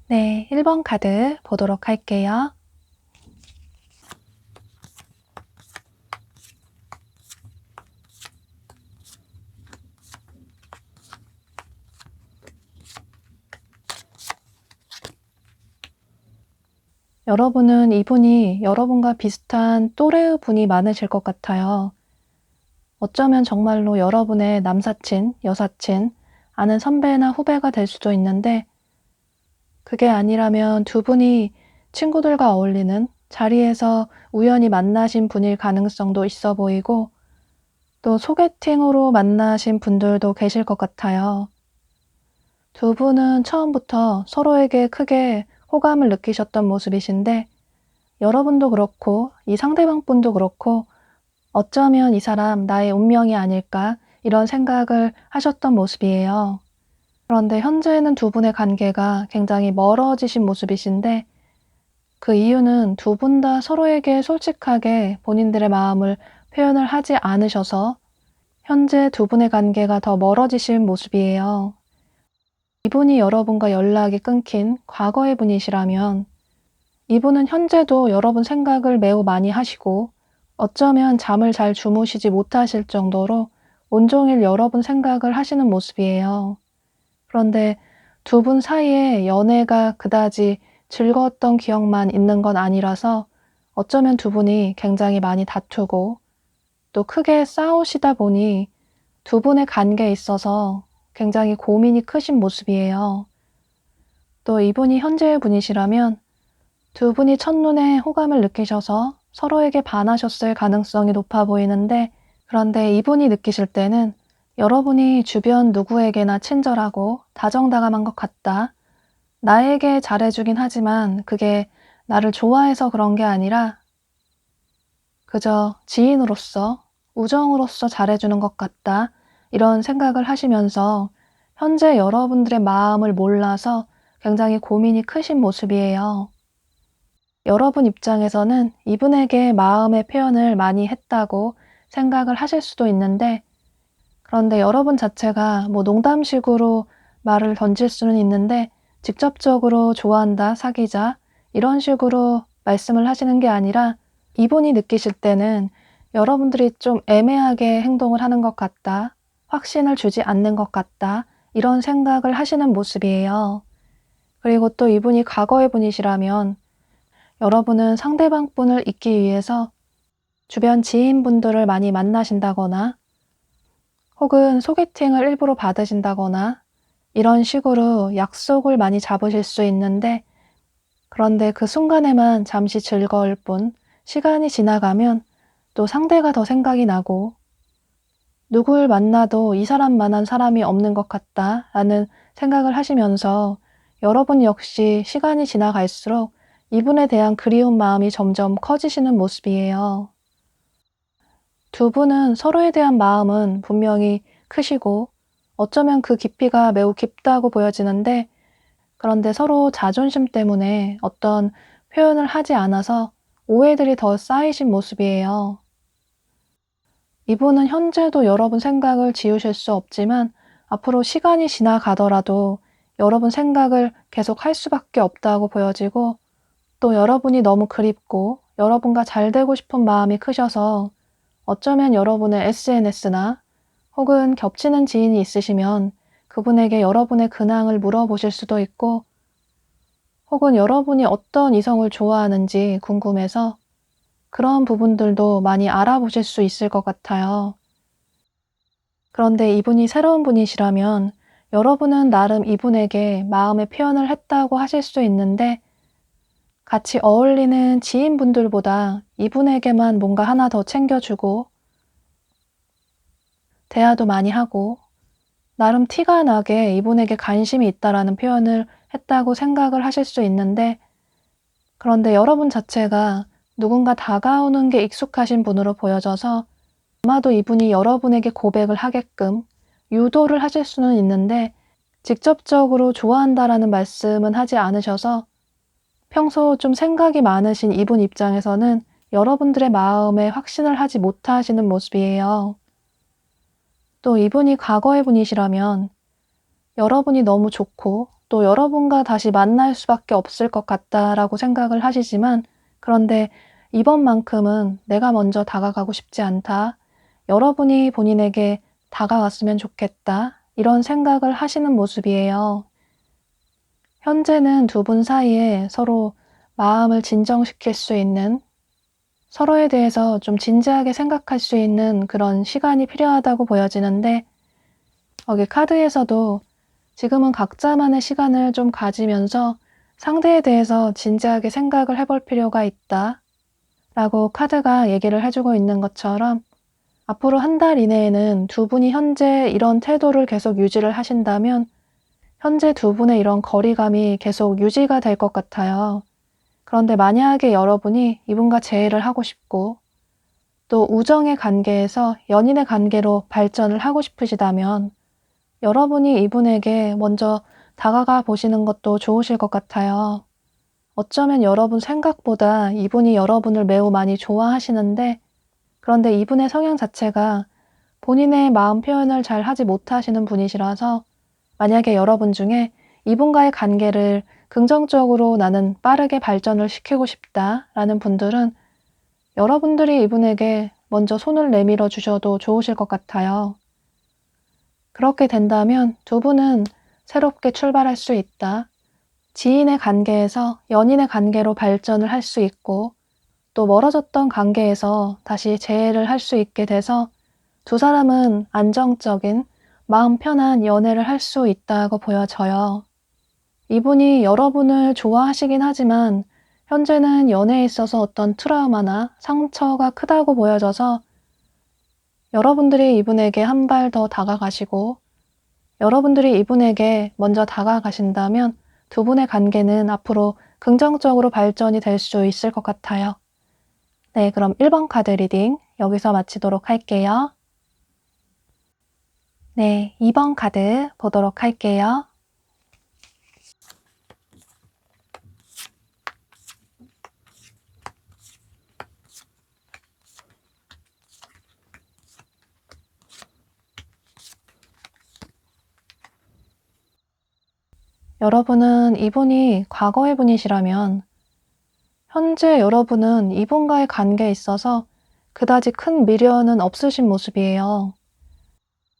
네, 1번 카드 보도록 할게요. 여러분은 이분이 여러분과 비슷한 또래의 분이 많으실 것 같아요. 어쩌면 정말로 여러분의 남사친, 여사친, 아는 선배나 후배가 될 수도 있는데 그게 아니라면 두 분이 친구들과 어울리는 자리에서 우연히 만나신 분일 가능성도 있어 보이고 또 소개팅으로 만나신 분들도 계실 것 같아요. 두 분은 처음부터 서로에게 크게 호감을 느끼셨던 모습이신데 여러분도 그렇고 이 상대방 분도 그렇고 어쩌면 이 사람 나의 운명이 아닐까 이런 생각을 하셨던 모습이에요. 그런데 현재는 두 분의 관계가 굉장히 멀어지신 모습이신데 그 이유는 두 분 다 서로에게 솔직하게 본인들의 마음을 표현을 하지 않으셔서 현재 두 분의 관계가 더 멀어지신 모습이에요. 이분이 여러분과 연락이 끊긴 과거의 분이시라면 이분은 현재도 여러분 생각을 매우 많이 하시고 어쩌면 잠을 잘 주무시지 못하실 정도로 온종일 여러분 생각을 하시는 모습이에요. 그런데 두 분 사이에 연애가 그다지 즐거웠던 기억만 있는 건 아니라서 어쩌면 두 분이 굉장히 많이 다투고 또 크게 싸우시다 보니 두 분의 관계에 있어서 굉장히 고민이 크신 모습이에요. 또 이분이 현재의 분이시라면 두 분이 첫눈에 호감을 느끼셔서 서로에게 반하셨을 가능성이 높아 보이는데 그런데 이분이 느끼실 때는 여러분이 주변 누구에게나 친절하고 다정다감한 것 같다. 나에게 잘해주긴 하지만 그게 나를 좋아해서 그런 게 아니라 그저 지인으로서, 우정으로서 잘해주는 것 같다. 이런 생각을 하시면서 현재 여러분들의 마음을 몰라서 굉장히 고민이 크신 모습이에요. 여러분 입장에서는 이분에게 마음의 표현을 많이 했다고 생각을 하실 수도 있는데 그런데 여러분 자체가 뭐 농담식으로 말을 던질 수는 있는데 직접적으로 좋아한다, 사귀자 이런 식으로 말씀을 하시는 게 아니라 이분이 느끼실 때는 여러분들이 좀 애매하게 행동을 하는 것 같다, 확신을 주지 않는 것 같다 이런 생각을 하시는 모습이에요. 그리고 또 이분이 과거의 분이시라면 여러분은 상대방 분을 잊기 위해서 주변 지인분들을 많이 만나신다거나 혹은 소개팅을 일부러 받으신다거나 이런 식으로 약속을 많이 잡으실 수 있는데 그런데 그 순간에만 잠시 즐거울 뿐 시간이 지나가면 또 상대가 더 생각이 나고 누굴 만나도 이 사람만한 사람이 없는 것 같다라는 생각을 하시면서 여러분 역시 시간이 지나갈수록 이분에 대한 그리운 마음이 점점 커지시는 모습이에요. 두 분은 서로에 대한 마음은 분명히 크시고 어쩌면 그 깊이가 매우 깊다고 보여지는데 그런데 서로 자존심 때문에 어떤 표현을 하지 않아서 오해들이 더 쌓이신 모습이에요. 이분은 현재도 여러분 생각을 지우실 수 없지만 앞으로 시간이 지나가더라도 여러분 생각을 계속 할 수밖에 없다고 보여지고 또 여러분이 너무 그립고 여러분과 잘 되고 싶은 마음이 크셔서 어쩌면 여러분의 SNS나 혹은 겹치는 지인이 있으시면 그분에게 여러분의 근황을 물어보실 수도 있고 혹은 여러분이 어떤 이성을 좋아하는지 궁금해서 그런 부분들도 많이 알아보실 수 있을 것 같아요. 그런데 이분이 새로운 분이시라면 여러분은 나름 이분에게 마음의 표현을 했다고 하실 수 있는데 같이 어울리는 지인분들보다 이분에게만 뭔가 하나 더 챙겨주고 대화도 많이 하고 나름 티가 나게 이분에게 관심이 있다라는 표현을 했다고 생각을 하실 수 있는데 그런데 여러분 자체가 누군가 다가오는 게 익숙하신 분으로 보여져서 아마도 이분이 여러분에게 고백을 하게끔 유도를 하실 수는 있는데 직접적으로 좋아한다라는 말씀은 하지 않으셔서 평소 좀 생각이 많으신 이분 입장에서는 여러분들의 마음에 확신을 하지 못하시는 모습이에요. 또 이분이 과거의 분이시라면 여러분이 너무 좋고 또 여러분과 다시 만날 수밖에 없을 것 같다라고 생각을 하시지만 그런데 이번만큼은 내가 먼저 다가가고 싶지 않다. 여러분이 본인에게 다가왔으면 좋겠다. 이런 생각을 하시는 모습이에요. 현재는 두 분 사이에 서로 마음을 진정시킬 수 있는 서로에 대해서 좀 진지하게 생각할 수 있는 그런 시간이 필요하다고 보여지는데 여기 카드에서도 지금은 각자만의 시간을 좀 가지면서 상대에 대해서 진지하게 생각을 해볼 필요가 있다 라고 카드가 얘기를 해주고 있는 것처럼 앞으로 한 달 이내에는 두 분이 현재 이런 태도를 계속 유지를 하신다면 현재 두 분의 이런 거리감이 계속 유지가 될 것 같아요. 그런데 만약에 여러분이 이분과 재회를 하고 싶고 또 우정의 관계에서 연인의 관계로 발전을 하고 싶으시다면 여러분이 이분에게 먼저 다가가 보시는 것도 좋으실 것 같아요. 어쩌면 여러분 생각보다 이분이 여러분을 매우 많이 좋아하시는데 그런데 이분의 성향 자체가 본인의 마음 표현을 잘 하지 못하시는 분이시라서 만약에 여러분 중에 이분과의 관계를 긍정적으로 나는 빠르게 발전을 시키고 싶다라는 분들은 여러분들이 이분에게 먼저 손을 내밀어 주셔도 좋으실 것 같아요. 그렇게 된다면 두 분은 새롭게 출발할 수 있다. 지인의 관계에서 연인의 관계로 발전을 할 수 있고 또 멀어졌던 관계에서 다시 재회를 할 수 있게 돼서 두 사람은 안정적인 마음 편한 연애를 할 수 있다고 보여져요. 이분이 여러분을 좋아하시긴 하지만 현재는 연애에 있어서 어떤 트라우마나 상처가 크다고 보여져서 여러분들이 이분에게 한 발 더 다가가시고 여러분들이 이분에게 먼저 다가가신다면 두 분의 관계는 앞으로 긍정적으로 발전이 될 수 있을 것 같아요. 네, 그럼 1번 카드 리딩 여기서 마치도록 할게요. 네, 2번 카드 보도록 할게요. 여러분은 이분이 과거의 분이시라면 현재 여러분은 이분과의 관계에 있어서 그다지 큰 미련은 없으신 모습이에요.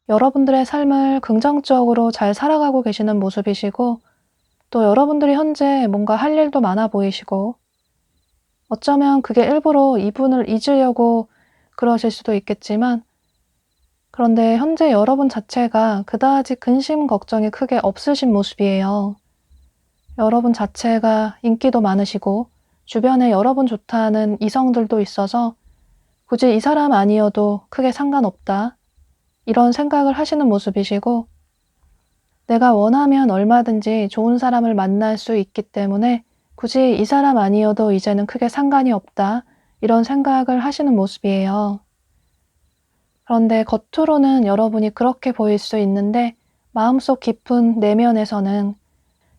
여러분들의 삶을 긍정적으로 잘 살아가고 계시는 모습이시고 또 여러분들이 현재 뭔가 할 일도 많아 보이시고 어쩌면 그게 일부러 이분을 잊으려고 그러실 수도 있겠지만 그런데 현재 여러분 자체가 그다지 근심 걱정이 크게 없으신 모습이에요. 여러분 자체가 인기도 많으시고 주변에 여러분 좋다는 이성들도 있어서 굳이 이 사람 아니어도 크게 상관없다. 이런 생각을 하시는 모습이시고 내가 원하면 얼마든지 좋은 사람을 만날 수 있기 때문에 굳이 이 사람 아니어도 이제는 크게 상관이 없다. 이런 생각을 하시는 모습이에요. 그런데 겉으로는 여러분이 그렇게 보일 수 있는데 마음속 깊은 내면에서는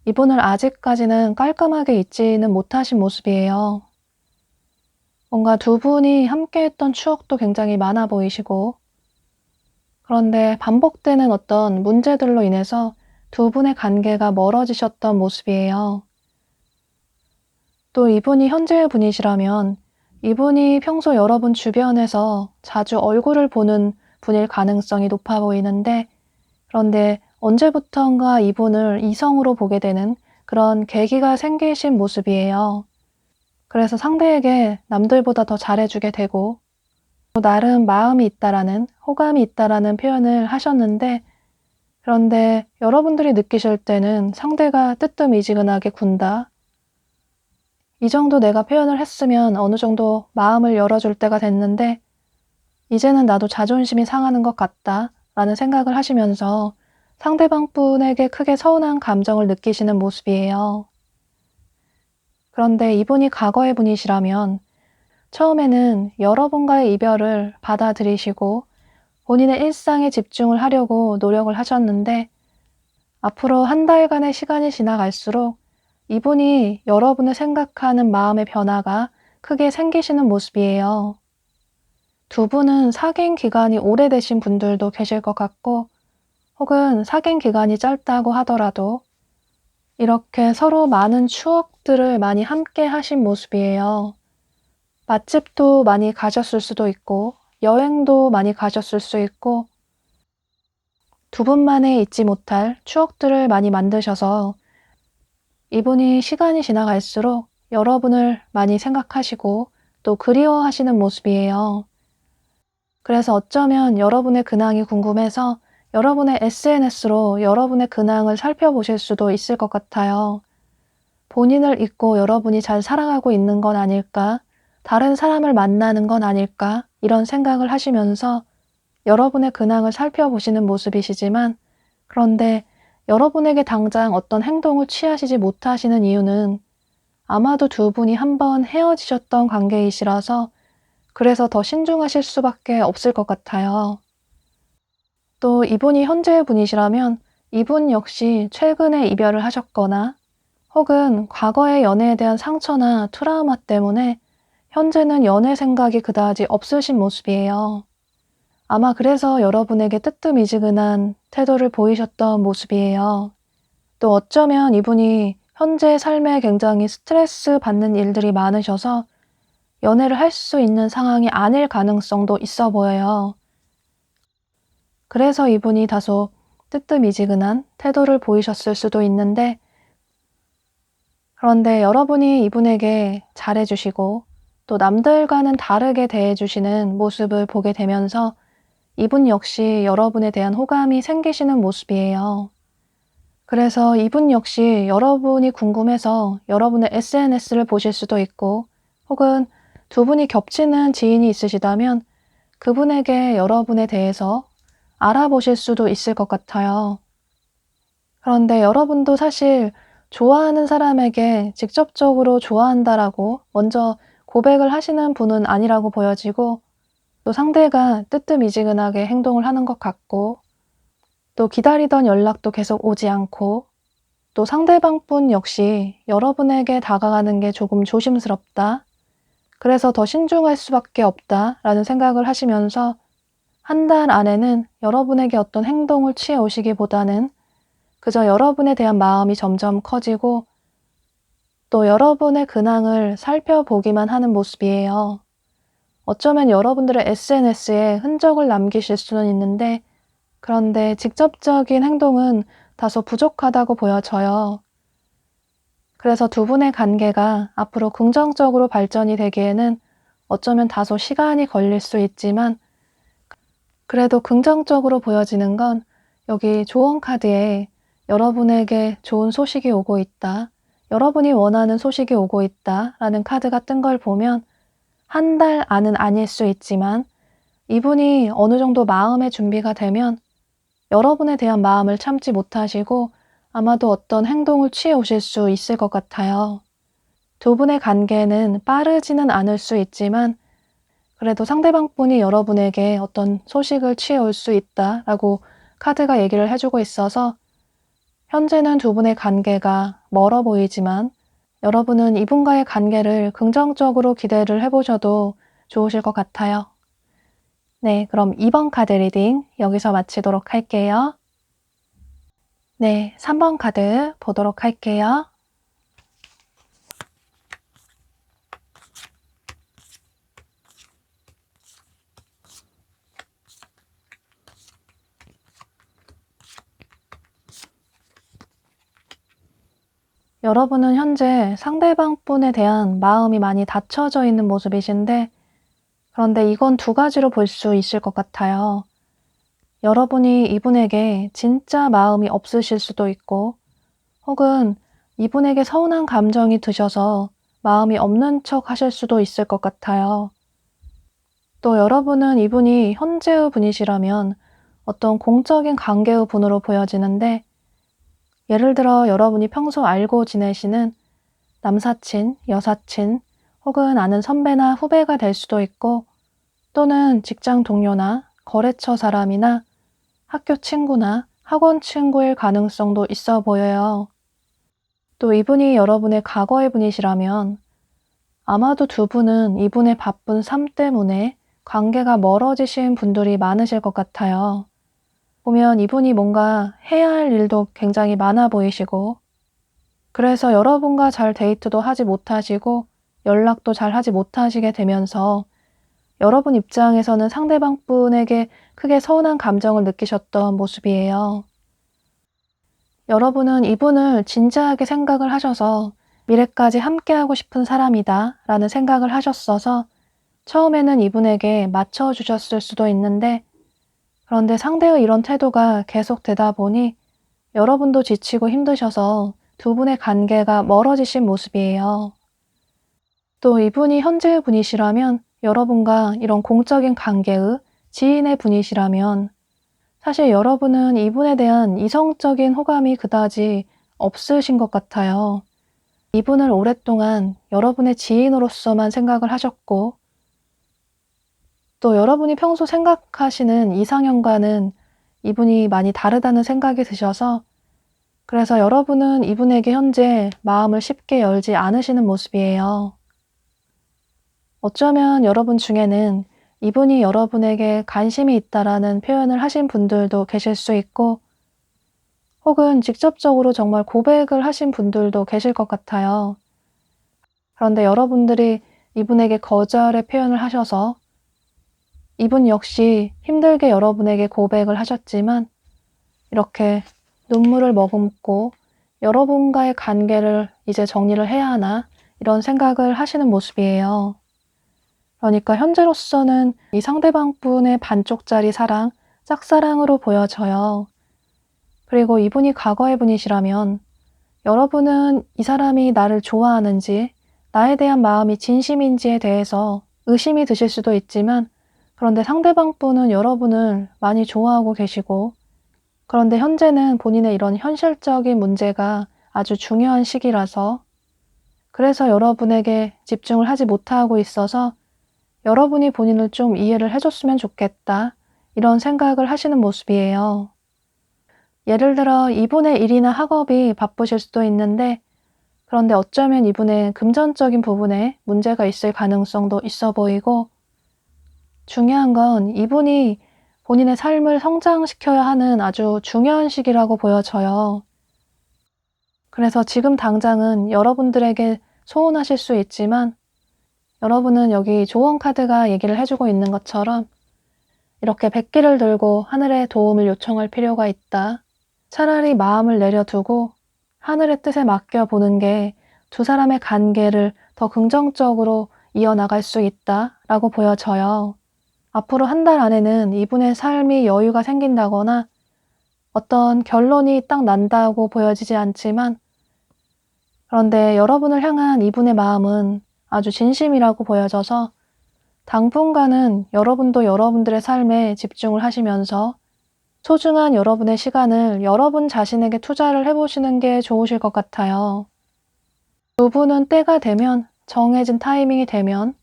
이분을 아직까지는 깔끔하게 잊지는 못하신 모습이에요. 뭔가 두 분이 함께했던 추억도 굉장히 많아 보이시고 그런데 반복되는 어떤 문제들로 인해서 두 분의 관계가 멀어지셨던 모습이에요. 또 이분이 현재의 분이시라면 이분이 평소 여러분 주변에서 자주 얼굴을 보는 분일 가능성이 높아 보이는데 그런데 언제부턴가 이분을 이성으로 보게 되는 그런 계기가 생기신 모습이에요. 그래서 상대에게 남들보다 더 잘해주게 되고 또 나름 마음이 있다라는 호감이 있다라는 표현을 하셨는데 그런데 여러분들이 느끼실 때는 상대가 뜨뜻미지근하게 군다. 이 정도 내가 표현을 했으면 어느 정도 마음을 열어줄 때가 됐는데 이제는 나도 자존심이 상하는 것 같다 라는 생각을 하시면서 상대방 분에게 크게 서운한 감정을 느끼시는 모습이에요. 그런데 이분이 과거의 분이시라면 처음에는 여러분과의 이별을 받아들이시고 본인의 일상에 집중을 하려고 노력을 하셨는데 앞으로 한 달간의 시간이 지나갈수록 이분이 여러분을 생각하는 마음의 변화가 크게 생기시는 모습이에요. 두 분은 사귄 기간이 오래되신 분들도 계실 것 같고 혹은 사귄 기간이 짧다고 하더라도 이렇게 서로 많은 추억들을 많이 함께 하신 모습이에요. 맛집도 많이 가셨을 수도 있고 여행도 많이 가셨을 수 있고 두 분만의 잊지 못할 추억들을 많이 만드셔서 이분이 시간이 지나갈수록 여러분을 많이 생각하시고 또 그리워하시는 모습이에요. 그래서 어쩌면 여러분의 근황이 궁금해서 여러분의 SNS로 여러분의 근황을 살펴보실 수도 있을 것 같아요. 본인을 잊고 여러분이 잘 살아가고 있는 건 아닐까? 다른 사람을 만나는 건 아닐까? 이런 생각을 하시면서 여러분의 근황을 살펴보시는 모습이시지만 그런데 여러분에게 당장 어떤 행동을 취하시지 못하시는 이유는 아마도 두 분이 한번 헤어지셨던 관계이시라서 그래서 더 신중하실 수밖에 없을 것 같아요. 또 이분이 현재의 분이시라면 이분 역시 최근에 이별을 하셨거나 혹은 과거의 연애에 대한 상처나 트라우마 때문에 현재는 연애 생각이 그다지 없으신 모습이에요. 아마 그래서 여러분에게 뜨뜻미지근한 태도를 보이셨던 모습이에요. 또 어쩌면 이분이 현재 삶에 굉장히 스트레스 받는 일들이 많으셔서 연애를 할 수 있는 상황이 아닐 가능성도 있어 보여요. 그래서 이분이 다소 뜨뜻미지근한 태도를 보이셨을 수도 있는데, 그런데 여러분이 이분에게 잘해주시고 또 남들과는 다르게 대해주시는 모습을 보게 되면서 이분 역시 여러분에 대한 호감이 생기시는 모습이에요. 그래서 이분 역시 여러분이 궁금해서 여러분의 SNS를 보실 수도 있고, 혹은 두 분이 겹치는 지인이 있으시다면 그분에게 여러분에 대해서 알아보실 수도 있을 것 같아요. 그런데 여러분도 사실 좋아하는 사람에게 직접적으로 좋아한다라고 먼저 고백을 하시는 분은 아니라고 보여지고, 또 상대가 뜨뜻미지근하게 행동을 하는 것 같고, 또 기다리던 연락도 계속 오지 않고, 또 상대방 분 역시 여러분에게 다가가는 게 조금 조심스럽다, 그래서 더 신중할 수밖에 없다라는 생각을 하시면서 한 달 안에는 여러분에게 어떤 행동을 취해 오시기보다는 그저 여러분에 대한 마음이 점점 커지고 또 여러분의 근황을 살펴보기만 하는 모습이에요. 어쩌면 여러분들의 SNS에 흔적을 남기실 수는 있는데, 그런데 직접적인 행동은 다소 부족하다고 보여져요. 그래서 두 분의 관계가 앞으로 긍정적으로 발전이 되기에는 어쩌면 다소 시간이 걸릴 수 있지만, 그래도 긍정적으로 보여지는 건 여기 조언 카드에 여러분에게 좋은 소식이 오고 있다, 여러분이 원하는 소식이 오고 있다 라는 카드가 뜬 걸 보면 한 달 안은 아닐 수 있지만 이분이 어느 정도 마음의 준비가 되면 여러분에 대한 마음을 참지 못하시고 아마도 어떤 행동을 취해 오실 수 있을 것 같아요. 두 분의 관계는 빠르지는 않을 수 있지만 그래도 상대방 분이 여러분에게 어떤 소식을 취해 올 수 있다라고 카드가 얘기를 해주고 있어서 현재는 두 분의 관계가 멀어 보이지만 여러분은 이분과의 관계를 긍정적으로 기대를 해보셔도 좋으실 것 같아요. 네, 그럼 2번 카드 리딩 여기서 마치도록 할게요. 네, 3번 카드 보도록 할게요. 여러분은 현재 상대방 분에 대한 마음이 많이 닫혀져 있는 모습이신데, 그런데 이건 두 가지로 볼 수 있을 것 같아요. 여러분이 이분에게 진짜 마음이 없으실 수도 있고, 혹은 이분에게 서운한 감정이 드셔서 마음이 없는 척 하실 수도 있을 것 같아요. 또 여러분은 이분이 현재의 분이시라면 어떤 공적인 관계의 분으로 보여지는데, 예를 들어 여러분이 평소 알고 지내시는 남사친, 여사친, 혹은 아는 선배나 후배가 될 수도 있고, 또는 직장 동료나 거래처 사람이나 학교 친구나 학원 친구일 가능성도 있어 보여요. 또 이분이 여러분의 과거의 분이시라면 아마도 두 분은 이분의 바쁜 삶 때문에 관계가 멀어지신 분들이 많으실 것 같아요. 보면 이분이 뭔가 해야 할 일도 굉장히 많아 보이시고, 그래서 여러분과 잘 데이트도 하지 못하시고 연락도 잘 하지 못하시게 되면서 여러분 입장에서는 상대방 분에게 크게 서운한 감정을 느끼셨던 모습이에요. 여러분은 이분을 진지하게 생각을 하셔서 미래까지 함께하고 싶은 사람이다 라는 생각을 하셨어서 처음에는 이분에게 맞춰주셨을 수도 있는데, 그런데 상대의 이런 태도가 계속되다 보니 여러분도 지치고 힘드셔서 두 분의 관계가 멀어지신 모습이에요. 또 이분이 현재의 분이시라면 여러분과 이런 공적인 관계의 지인의 분이시라면 사실 여러분은 이분에 대한 이성적인 호감이 그다지 없으신 것 같아요. 이분을 오랫동안 여러분의 지인으로서만 생각을 하셨고, 또 여러분이 평소 생각하시는 이상형과는 이분이 많이 다르다는 생각이 드셔서 그래서 여러분은 이분에게 현재 마음을 쉽게 열지 않으시는 모습이에요. 어쩌면 여러분 중에는 이분이 여러분에게 관심이 있다라는 표현을 하신 분들도 계실 수 있고, 혹은 직접적으로 정말 고백을 하신 분들도 계실 것 같아요. 그런데 여러분들이 이분에게 거절의 표현을 하셔서 이분 역시 힘들게 여러분에게 고백을 하셨지만 이렇게 눈물을 머금고 여러분과의 관계를 이제 정리를 해야 하나 이런 생각을 하시는 모습이에요. 그러니까 현재로서는 이 상대방분의 반쪽짜리 사랑, 짝사랑으로 보여져요. 그리고 이분이 과거의 분이시라면 여러분은 이 사람이 나를 좋아하는지, 나에 대한 마음이 진심인지에 대해서 의심이 드실 수도 있지만, 그런데 상대방분은 여러분을 많이 좋아하고 계시고, 그런데 현재는 본인의 이런 현실적인 문제가 아주 중요한 시기라서, 그래서 여러분에게 집중을 하지 못하고 있어서 여러분이 본인을 좀 이해를 해줬으면 좋겠다, 이런 생각을 하시는 모습이에요. 예를 들어 이분의 일이나 학업이 바쁘실 수도 있는데, 그런데 어쩌면 이분의 금전적인 부분에 문제가 있을 가능성도 있어 보이고, 중요한 건 이분이 본인의 삶을 성장시켜야 하는 아주 중요한 시기라고 보여져요. 그래서 지금 당장은 여러분들에게 소원하실 수 있지만, 여러분은 여기 조언 카드가 얘기를 해주고 있는 것처럼 이렇게 백기를 들고 하늘의 도움을 요청할 필요가 있다. 차라리 마음을 내려두고 하늘의 뜻에 맡겨보는 게 두 사람의 관계를 더 긍정적으로 이어나갈 수 있다라고 보여져요. 앞으로 한 달 안에는 이분의 삶이 여유가 생긴다거나 어떤 결론이 딱 난다고 보여지지 않지만, 그런데 여러분을 향한 이분의 마음은 아주 진심이라고 보여져서 당분간은 여러분도 여러분들의 삶에 집중을 하시면서 소중한 여러분의 시간을 여러분 자신에게 투자를 해보시는 게 좋으실 것 같아요. 두 분은 때가 되면, 정해진 타이밍이 되면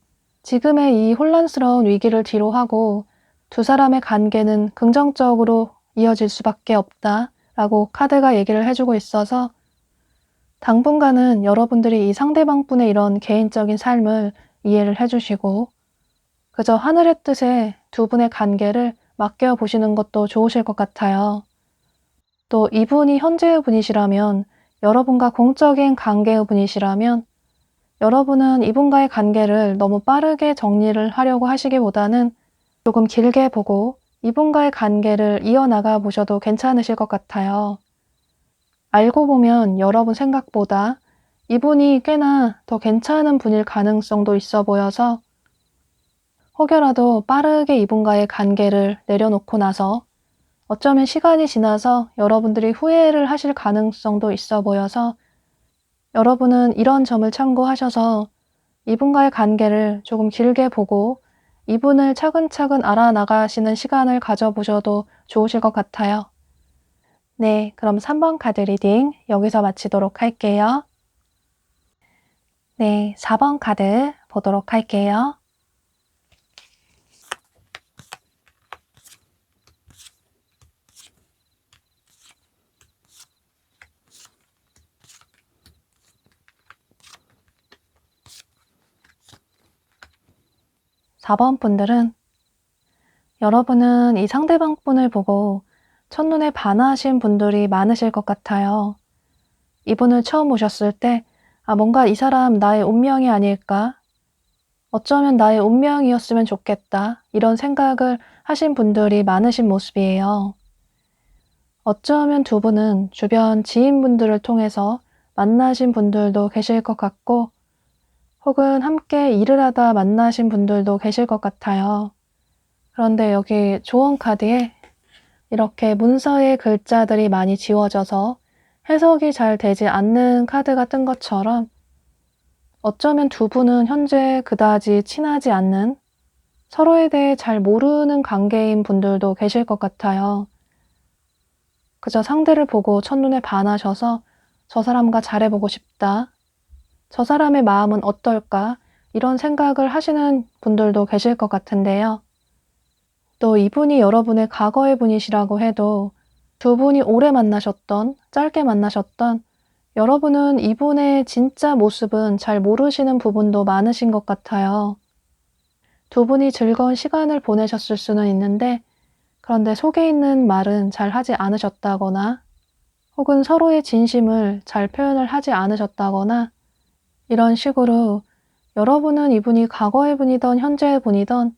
지금의 이 혼란스러운 위기를 뒤로하고 두 사람의 관계는 긍정적으로 이어질 수밖에 없다라고 카드가 얘기를 해주고 있어서, 당분간은 여러분들이 이 상대방분의 이런 개인적인 삶을 이해를 해주시고 그저 하늘의 뜻에 두 분의 관계를 맡겨보시는 것도 좋으실 것 같아요. 또 이분이 현재의 분이시라면, 여러분과 공적인 관계의 분이시라면 여러분은 이분과의 관계를 너무 빠르게 정리를 하려고 하시기보다는 조금 길게 보고 이분과의 관계를 이어나가 보셔도 괜찮으실 것 같아요. 알고 보면 여러분 생각보다 이분이 꽤나 더 괜찮은 분일 가능성도 있어 보여서 혹여라도 빠르게 이분과의 관계를 내려놓고 나서 어쩌면 시간이 지나서 여러분들이 후회를 하실 가능성도 있어 보여서, 여러분은 이런 점을 참고하셔서 이분과의 관계를 조금 길게 보고 이분을 차근차근 알아나가시는 시간을 가져보셔도 좋으실 것 같아요. 네, 그럼 3번 카드 리딩 여기서 마치도록 할게요. 네, 4번 카드 보도록 할게요. 4번 분들은, 여러분은 이 상대방 분을 보고 첫눈에 반하신 분들이 많으실 것 같아요. 이분을 처음 보셨을 때, 뭔가 이 사람 나의 운명이 아닐까? 어쩌면 나의 운명이었으면 좋겠다. 이런 생각을 하신 분들이 많으신 모습이에요. 어쩌면 두 분은 주변 지인분들을 통해서 만나신 분들도 계실 것 같고, 혹은 함께 일을 하다 만나신 분들도 계실 것 같아요. 그런데 여기 조언 카드에 이렇게 문서의 글자들이 많이 지워져서 해석이 잘 되지 않는 카드가 뜬 것처럼, 어쩌면 두 분은 현재 그다지 친하지 않는, 서로에 대해 잘 모르는 관계인 분들도 계실 것 같아요. 그저 상대를 보고 첫눈에 반하셔서 저 사람과 잘해보고 싶다, 저 사람의 마음은 어떨까, 이런 생각을 하시는 분들도 계실 것 같은데요. 또 이분이 여러분의 과거의 분이시라고 해도 두 분이 오래 만나셨던, 짧게 만나셨던, 여러분은 이분의 진짜 모습은 잘 모르시는 부분도 많으신 것 같아요. 두 분이 즐거운 시간을 보내셨을 수는 있는데 그런데 속에 있는 말은 잘 하지 않으셨다거나 혹은 서로의 진심을 잘 표현을 하지 않으셨다거나 이런 식으로 여러분은 이분이 과거의 분이든 현재의 분이든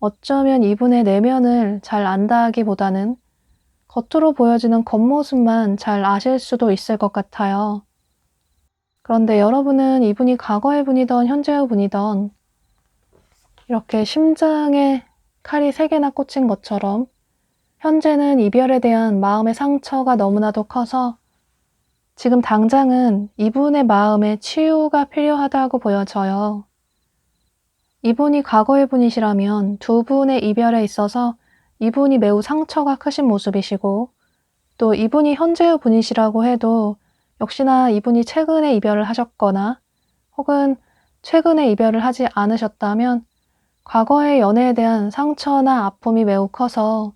어쩌면 이분의 내면을 잘 안다기보다는 겉으로 보여지는 겉모습만 잘 아실 수도 있을 것 같아요. 그런데 여러분은 이분이 과거의 분이든 현재의 분이든 이렇게 심장에 칼이 3개나 꽂힌 것처럼 현재는 이별에 대한 마음의 상처가 너무나도 커서 지금 당장은 이분의 마음에 치유가 필요하다고 보여져요. 이분이 과거의 분이시라면 두 분의 이별에 있어서 이분이 매우 상처가 크신 모습이시고 또 이분이 현재의 분이시라고 해도 역시나 이분이 최근에 이별을 하셨거나 혹은 최근에 이별을 하지 않으셨다면 과거의 연애에 대한 상처나 아픔이 매우 커서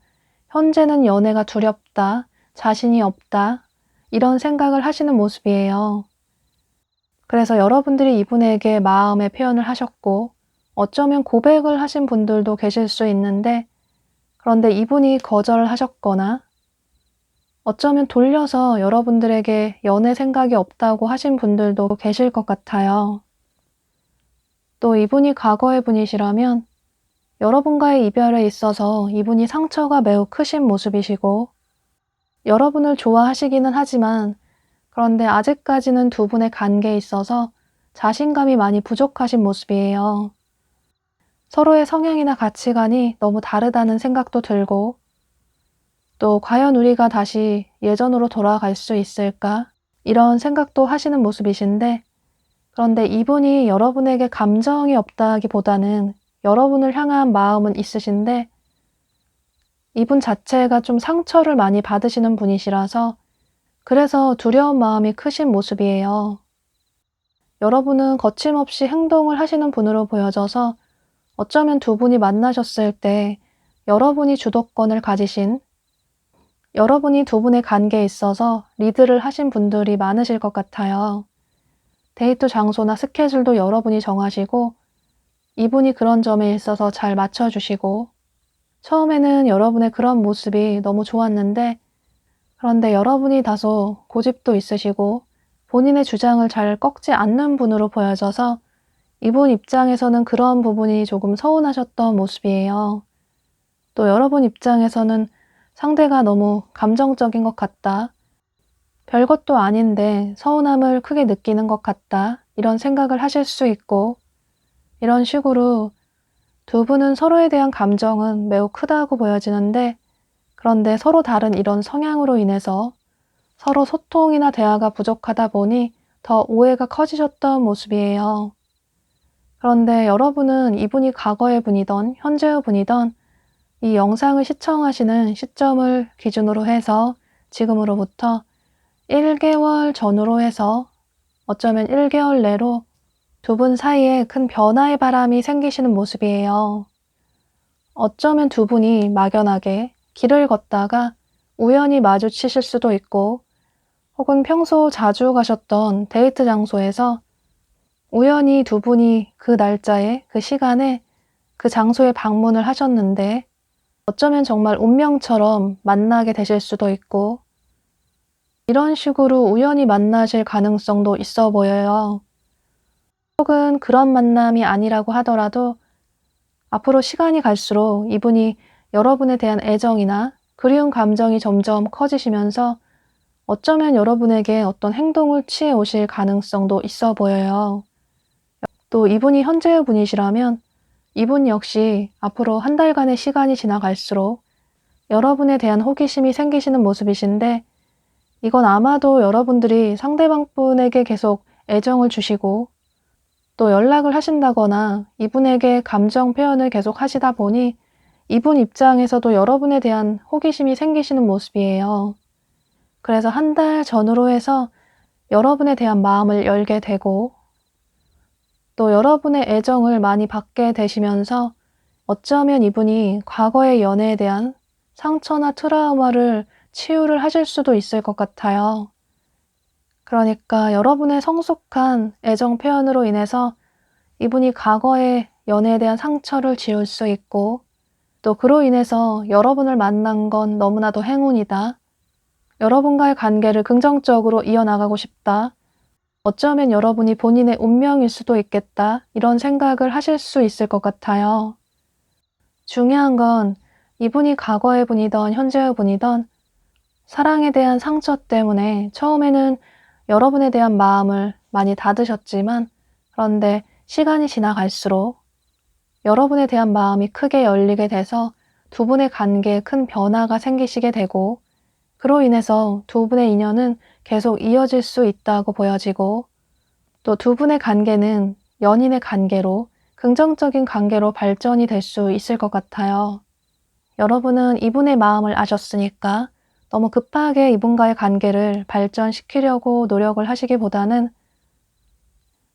현재는 연애가 두렵다, 자신이 없다 이런 생각을 하시는 모습이에요. 그래서 여러분들이 이분에게 마음의 표현을 하셨고 어쩌면 고백을 하신 분들도 계실 수 있는데 그런데 이분이 거절을 하셨거나 어쩌면 돌려서 여러분들에게 연애 생각이 없다고 하신 분들도 계실 것 같아요. 또 이분이 과거의 분이시라면 여러분과의 이별에 있어서 이분이 상처가 매우 크신 모습이시고 여러분을 좋아하시기는 하지만 그런데 아직까지는 두 분의 관계에 있어서 자신감이 많이 부족하신 모습이에요. 서로의 성향이나 가치관이 너무 다르다는 생각도 들고 또 과연 우리가 다시 예전으로 돌아갈 수 있을까? 이런 생각도 하시는 모습이신데 그런데 이분이 여러분에게 감정이 없다기보다는 여러분을 향한 마음은 있으신데 이분 자체가 좀 상처를 많이 받으시는 분이시라서 그래서 두려운 마음이 크신 모습이에요. 여러분은 거침없이 행동을 하시는 분으로 보여져서 어쩌면 두 분이 만나셨을 때 여러분이 주도권을 가지신 여러분이 두 분의 관계에 있어서 리드를 하신 분들이 많으실 것 같아요. 데이트 장소나 스케줄도 여러분이 정하시고 이분이 그런 점에 있어서 잘 맞춰주시고 처음에는 여러분의 그런 모습이 너무 좋았는데 그런데 여러분이 다소 고집도 있으시고 본인의 주장을 잘 꺾지 않는 분으로 보여져서 이분 입장에서는 그런 부분이 조금 서운하셨던 모습이에요. 또 여러분 입장에서는 상대가 너무 감정적인 것 같다. 별것도 아닌데 서운함을 크게 느끼는 것 같다. 이런 생각을 하실 수 있고 이런 식으로 두 분은 서로에 대한 감정은 매우 크다고 보여지는데 그런데 서로 다른 이런 성향으로 인해서 서로 소통이나 대화가 부족하다 보니 더 오해가 커지셨던 모습이에요. 그런데 여러분은 이분이 과거의 분이든 현재의 분이든 이 영상을 시청하시는 시점을 기준으로 해서 지금으로부터 1개월 전으로 해서 어쩌면 1개월 내로 두 분 사이에 큰 변화의 바람이 생기시는 모습이에요. 어쩌면 두 분이 막연하게 길을 걷다가 우연히 마주치실 수도 있고 혹은 평소 자주 가셨던 데이트 장소에서 우연히 두 분이 그 날짜에 그 시간에 그 장소에 방문을 하셨는데 어쩌면 정말 운명처럼 만나게 되실 수도 있고 이런 식으로 우연히 만나실 가능성도 있어 보여요. 혹은 그런 만남이 아니라고 하더라도 앞으로 시간이 갈수록 이분이 여러분에 대한 애정이나 그리운 감정이 점점 커지시면서 어쩌면 여러분에게 어떤 행동을 취해 오실 가능성도 있어 보여요. 또 이분이 현재의 분이시라면 이분 역시 앞으로 한 달간의 시간이 지나갈수록 여러분에 대한 호기심이 생기시는 모습이신데 이건 아마도 여러분들이 상대방 분에게 계속 애정을 주시고 또 연락을 하신다거나 이분에게 감정 표현을 계속 하시다 보니 이분 입장에서도 여러분에 대한 호기심이 생기시는 모습이에요. 그래서 한 달 전으로 해서 여러분에 대한 마음을 열게 되고 또 여러분의 애정을 많이 받게 되시면서 어쩌면 이분이 과거의 연애에 대한 상처나 트라우마를 치유를 하실 수도 있을 것 같아요. 그러니까 여러분의 성숙한 애정 표현으로 인해서 이분이 과거에 연애에 대한 상처를 지울 수 있고, 또 그로 인해서 여러분을 만난 건 너무나도 행운이다. 여러분과의 관계를 긍정적으로 이어나가고 싶다. 어쩌면 여러분이 본인의 운명일 수도 있겠다. 이런 생각을 하실 수 있을 것 같아요. 중요한 건 이분이 과거의 분이던 현재의 분이던 사랑에 대한 상처 때문에 처음에는 여러분에 대한 마음을 많이 닫으셨지만, 그런데 시간이 지나갈수록 여러분에 대한 마음이 크게 열리게 돼서 두 분의 관계에 큰 변화가 생기시게 되고, 그로 인해서 두 분의 인연은 계속 이어질 수 있다고 보여지고, 또 두 분의 관계는 연인의 관계로 긍정적인 관계로 발전이 될 수 있을 것 같아요. 여러분은 이분의 마음을 아셨으니까 너무 급하게 이분과의 관계를 발전시키려고 노력을 하시기보다는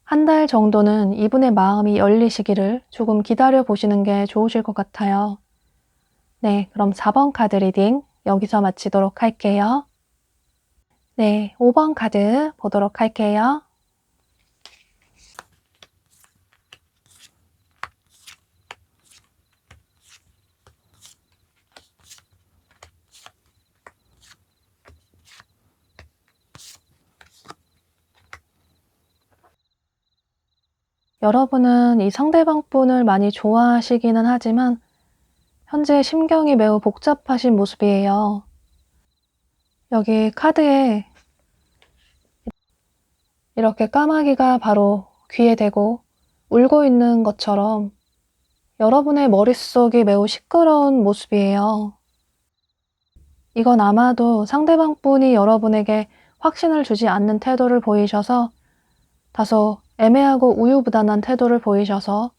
한 달 정도는 이분의 마음이 열리시기를 조금 기다려 보시는 게 좋으실 것 같아요. 네, 그럼 4번 카드 리딩 여기서 마치도록 할게요. 네, 5번 카드 보도록 할게요. 여러분은 이 상대방 분을 많이 좋아하시기는 하지만 현재 심경이 매우 복잡하신 모습이에요. 여기 카드에 이렇게 까마귀가 바로 귀에 대고 울고 있는 것처럼 여러분의 머릿속이 매우 시끄러운 모습이에요. 이건 아마도 상대방 분이 여러분에게 확신을 주지 않는 태도를 보이셔서 다소 애매하고 우유부단한 태도를 보이셔서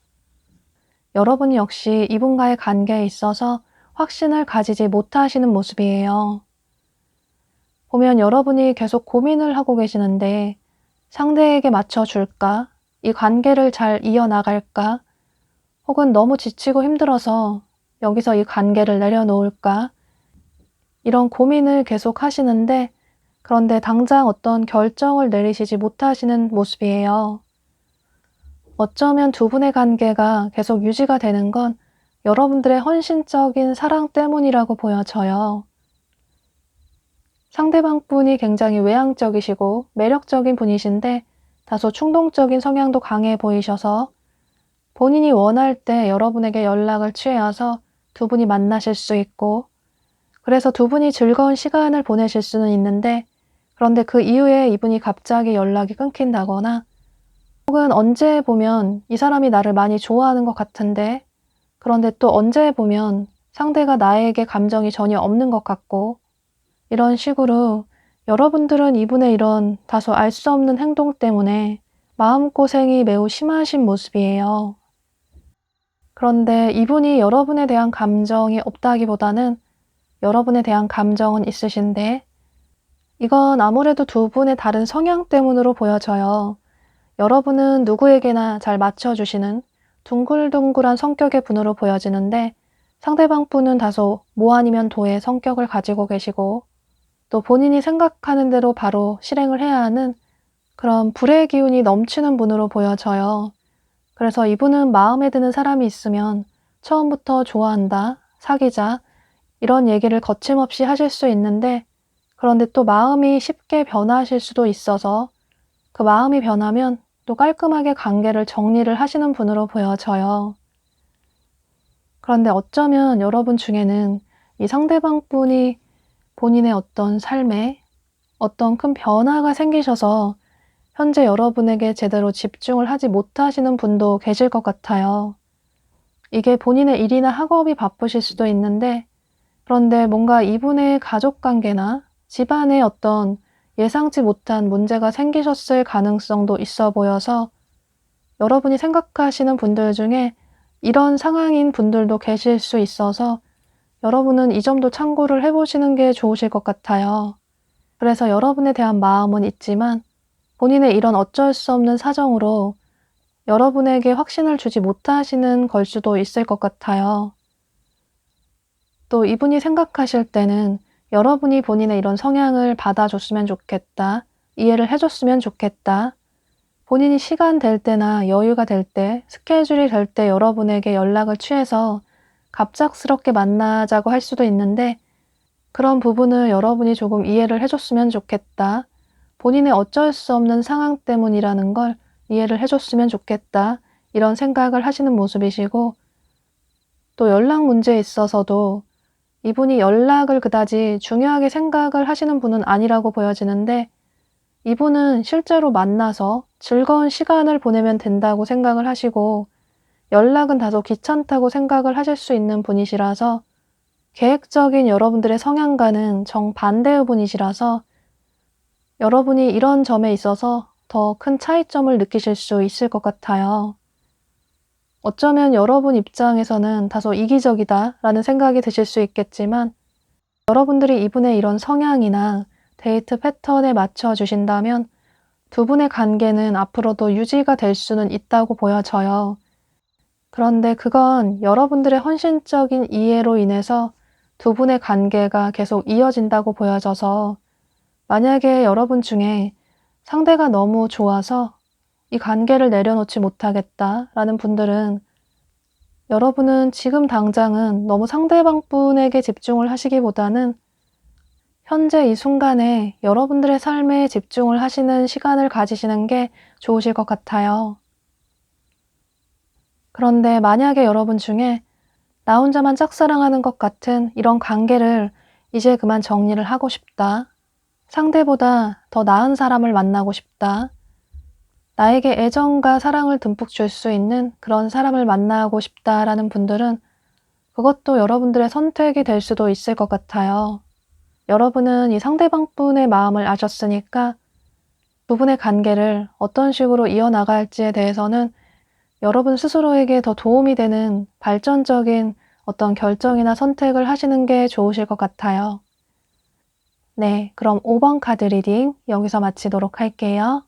여러분 역시 이분과의 관계에 있어서 확신을 가지지 못하시는 모습이에요. 보면 여러분이 계속 고민을 하고 계시는데 상대에게 맞춰줄까? 이 관계를 잘 이어나갈까? 혹은 너무 지치고 힘들어서 여기서 이 관계를 내려놓을까? 이런 고민을 계속 하시는데 그런데 당장 어떤 결정을 내리시지 못하시는 모습이에요. 어쩌면 두 분의 관계가 계속 유지가 되는 건 여러분들의 헌신적인 사랑 때문이라고 보여져요. 상대방 분이 굉장히 외향적이시고 매력적인 분이신데 다소 충동적인 성향도 강해 보이셔서 본인이 원할 때 여러분에게 연락을 취해서 두 분이 만나실 수 있고, 그래서 두 분이 즐거운 시간을 보내실 수는 있는데 그런데 그 이후에 이분이 갑자기 연락이 끊긴다거나 혹은 언제 보면 이 사람이 나를 많이 좋아하는 것 같은데 그런데 또 언제 보면 상대가 나에게 감정이 전혀 없는 것 같고, 이런 식으로 여러분들은 이분의 이런 다소 알 수 없는 행동 때문에 마음고생이 매우 심하신 모습이에요. 그런데 이분이 여러분에 대한 감정이 없다기보다는 여러분에 대한 감정은 있으신데 이건 아무래도 두 분의 다른 성향 때문으로 보여져요. 여러분은 누구에게나 잘 맞춰주시는 둥글둥글한 성격의 분으로 보여지는데 상대방 분은 다소 모 아니면 도의 성격을 가지고 계시고 또 본인이 생각하는 대로 바로 실행을 해야 하는 그런 불의 기운이 넘치는 분으로 보여져요. 그래서 이분은 마음에 드는 사람이 있으면 처음부터 좋아한다, 사귀자 이런 얘기를 거침없이 하실 수 있는데 그런데 또 마음이 쉽게 변하실 수도 있어서 그 마음이 변하면 또 깔끔하게 관계를 정리를 하시는 분으로 보여져요. 그런데 어쩌면 여러분 중에는 이 상대방 분이 본인의 어떤 삶에 어떤 큰 변화가 생기셔서 현재 여러분에게 제대로 집중을 하지 못하시는 분도 계실 것 같아요. 이게 본인의 일이나 학업이 바쁘실 수도 있는데 그런데 뭔가 이분의 가족관계나 집안에 어떤 예상치 못한 문제가 생기셨을 가능성도 있어 보여서 여러분이 생각하시는 분들 중에 이런 상황인 분들도 계실 수 있어서 여러분은 이 점도 참고를 해보시는 게 좋으실 것 같아요. 그래서 여러분에 대한 마음은 있지만 본인의 이런 어쩔 수 없는 사정으로 여러분에게 확신을 주지 못하시는 걸 수도 있을 것 같아요. 또 이분이 생각하실 때는 여러분이 본인의 이런 성향을 받아줬으면 좋겠다, 이해를 해줬으면 좋겠다, 본인이 시간 될 때나 여유가 될 때, 스케줄이 될 때 여러분에게 연락을 취해서 갑작스럽게 만나자고 할 수도 있는데 그런 부분을 여러분이 조금 이해를 해줬으면 좋겠다. 본인의 어쩔 수 없는 상황 때문이라는 걸 이해를 해줬으면 좋겠다. 이런 생각을 하시는 모습이시고 또 연락 문제에 있어서도 이분이 연락을 그다지 중요하게 생각을 하시는 분은 아니라고 보여지는데 이분은 실제로 만나서 즐거운 시간을 보내면 된다고 생각을 하시고 연락은 다소 귀찮다고 생각을 하실 수 있는 분이시라서 계획적인 여러분들의 성향과는 정반대의 분이시라서 여러분이 이런 점에 있어서 더 큰 차이점을 느끼실 수 있을 것 같아요. 어쩌면 여러분 입장에서는 다소 이기적이다라는 생각이 드실 수 있겠지만 여러분들이 이분의 이런 성향이나 데이트 패턴에 맞춰 주신다면 두 분의 관계는 앞으로도 유지가 될 수는 있다고 보여져요. 그런데 그건 여러분들의 헌신적인 이해로 인해서 두 분의 관계가 계속 이어진다고 보여져서 만약에 여러분 중에 상대가 너무 좋아서 이 관계를 내려놓지 못하겠다라는 분들은 여러분은 지금 당장은 너무 상대방 분에게 집중을 하시기보다는 현재 이 순간에 여러분들의 삶에 집중을 하시는 시간을 가지시는 게 좋으실 것 같아요. 그런데 만약에 여러분 중에 나 혼자만 짝사랑하는 것 같은 이런 관계를 이제 그만 정리를 하고 싶다. 상대보다 더 나은 사람을 만나고 싶다. 나에게 애정과 사랑을 듬뿍 줄 수 있는 그런 사람을 만나고 싶다라는 분들은 그것도 여러분들의 선택이 될 수도 있을 것 같아요. 여러분은 이 상대방 분의 마음을 아셨으니까 두 분의 관계를 어떤 식으로 이어나갈지에 대해서는 여러분 스스로에게 더 도움이 되는 발전적인 어떤 결정이나 선택을 하시는 게 좋으실 것 같아요. 네, 그럼 5번 카드 리딩 여기서 마치도록 할게요.